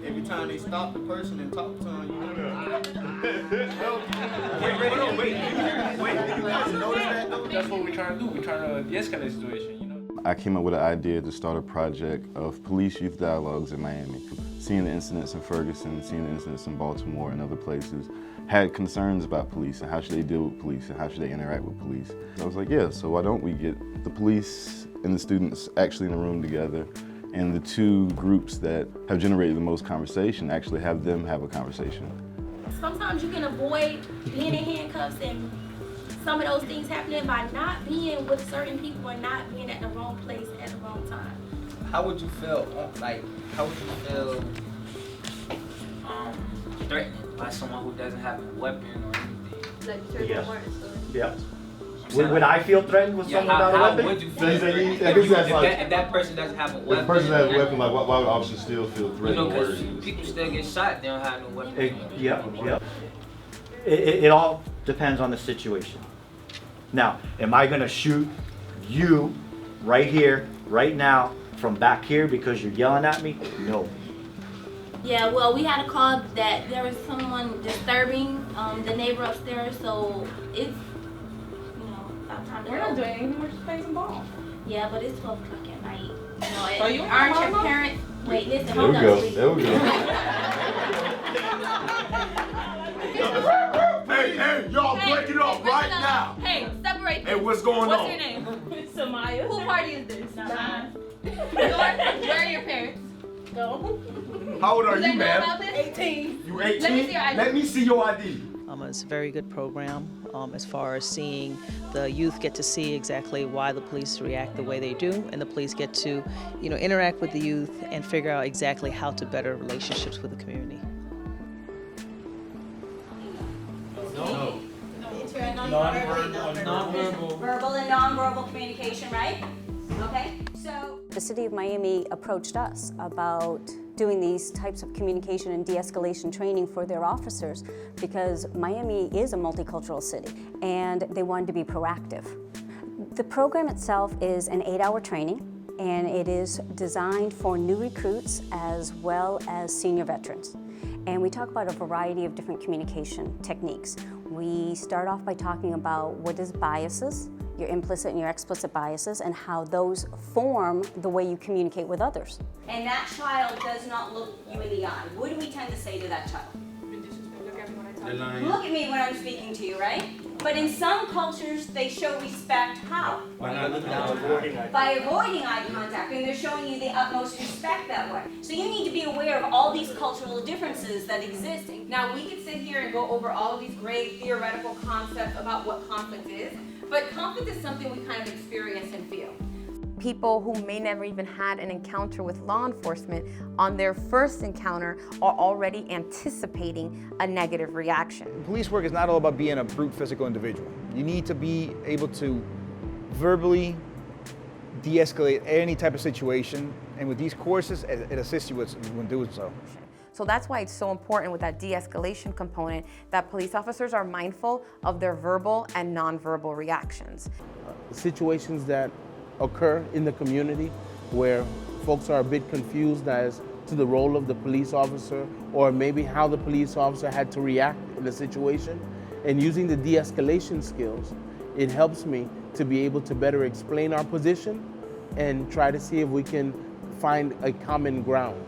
Every time they stop the person and talk to them, you know. Wait. You guys notice that though? That's what we're trying to do. We're trying to de-escalate the situation, you know? I came up with an idea to start a project of police-youth dialogues in Miami. Seeing the incidents in Ferguson, seeing the incidents in Baltimore and other places, had concerns about police and how should they deal with police and how should they interact with police. So I was like, yeah, so why don't we get the police and the students actually in a room together, and the two groups that have generated the most conversation actually have them have a conversation. Sometimes you can avoid being in handcuffs and some of those things happening by not being with certain people or not being at the wrong place at the wrong time. How would you feel, threatened by someone who doesn't have a weapon or anything? Yeah. Would I feel threatened with someone without a weapon? How would you feel If that person doesn't have a weapon? If the person has a weapon, like why would officers still feel threatened? You know, because people still get shot, they don't have no weapon. It all depends on the situation. Now, am I gonna shoot you right here, right now, from back here because you're yelling at me? No. Yeah, well, we had a call that there was someone disturbing the neighbor upstairs, so it's, about time to We're not doing anything, we're just playing some ball. Yeah, but it's 12 o'clock at night. So you aren't your parents? Wait, listen, hold up. There we go. Hey, y'all break it up right now. Hey, separate. Hey, what's going What's on? your name? Samaya. Who party is this? Mine. Where are your parents? Go. How old are Do they you, know ma'am? about this? 18. You 18? Let me see your ID. Let me see your ID. It's a very good program as far as seeing the youth get to see exactly why the police react the way they do, and the police get to, interact with the youth and figure out exactly how to better relationships with the community. No. Non-verbal. Verbal and non-verbal communication, right? Okay. So the city of Miami approached us about doing these types of communication and de-escalation training for their officers because Miami is a multicultural city and they wanted to be proactive. The program itself is an 8-hour training and it is designed for new recruits as well as senior veterans. And we talk about a variety of different communication techniques. We start off by talking about what is biases, your implicit and your explicit biases, and how those form the way you communicate with others. And that child does not look you in the eye. What do we tend to say to that child? Look at me when I'm speaking to you, right? But in some cultures, they show respect how? Why not looking at By avoiding eye contact, and they're showing you the utmost respect that way. So you need to be aware of all these cultural differences that exist. Now we could sit here and go over all of these great theoretical concepts about what conflict is, but conflict is something we kind of experience and feel. People who may never even had an encounter with law enforcement, on their first encounter are already anticipating a negative reaction. Police work is not all about being a brute physical individual. You need to be able to verbally de-escalate any type of situation, and with these courses, it assists you with doing so. So that's why it's so important with that de-escalation component that police officers are mindful of their verbal and nonverbal reactions. Situations that occur in the community where folks are a bit confused as to the role of the police officer or maybe how the police officer had to react in a situation. And using the de-escalation skills, it helps me to be able to better explain our position and try to see if we can find a common ground.